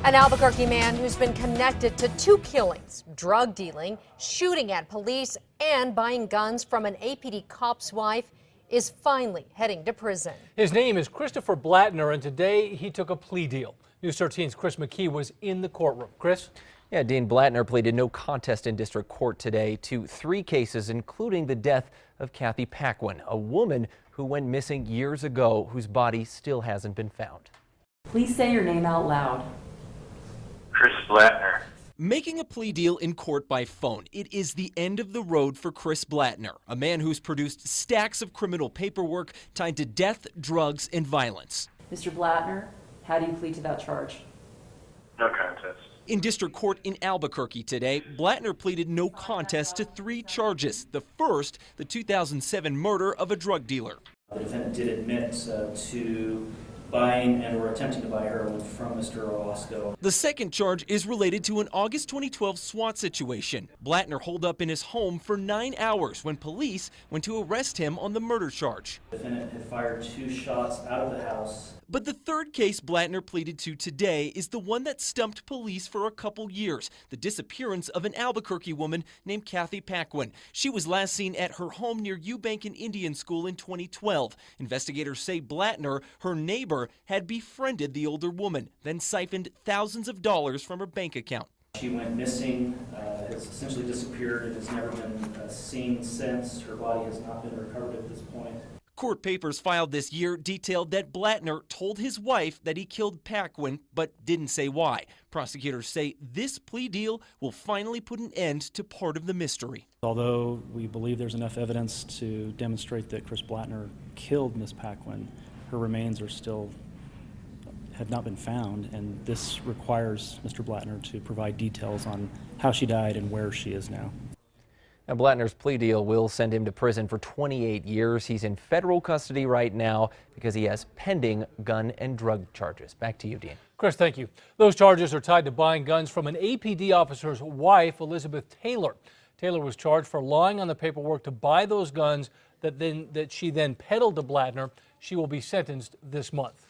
An Albuquerque man who's been connected to 2 killings, drug dealing, shooting at police, and buying guns from an APD cop's wife is finally heading to prison. His name is Christopher Blattner, and today he took a plea deal. News 13's Chris McKee was in the courtroom. Chris? Yeah, Dean Blattner pleaded no contest in district court today to 3 cases, including the death of Kathy Paquin, a woman who went missing years ago, whose body still hasn't been found. Please say your name out loud. Chris Blattner. Making a plea deal in court by phone. It is the end of the road for Chris Blattner, a man who's produced stacks of criminal paperwork tied to death, drugs, and violence. Mr. Blattner, how do you plead to that charge? No contest. In district court in Albuquerque today, Blattner pleaded no contest to 3 charges. The first, the 2007 murder of a drug dealer. The defendant did admit to buying and or attempting to buy heroin from Mr. Orozco. The second charge is related to an August 2012 SWAT situation. Blattner holed up in his home for 9 hours when police went to arrest him on the murder charge. The defendant had fired 2 shots out of the house. But the third case Blattner pleaded to today is the one that stumped police for a couple years, the disappearance of an Albuquerque woman named Kathy Paquin. She was last seen at her home near Eubank Indian School in 2012. Investigators say Blattner, her neighbor, had befriended the older woman, then siphoned thousands of dollars from her bank account. She went missing, has essentially disappeared, and has never been seen since. Her body has not been recovered at this point. Court papers filed this year detailed that Blattner told his wife that he killed Paquin, but didn't say why. Prosecutors say this plea deal will finally put an end to part of the mystery. Although we believe there's enough evidence to demonstrate that Chris Blattner killed Ms. Paquin, her remains have not been found, and this requires Mr. Blattner to provide details on how she died and where she is now. Now, Blattner's plea deal will send him to prison for 28 years. He's in federal custody right now because he has pending gun and drug charges. Back to you, Dean. Chris, thank you. Those charges are tied to buying guns from an APD officer's wife, Elizabeth Taylor. Taylor was charged for lying on the paperwork to buy those guns that she then peddled to Blattner. She will be sentenced this month.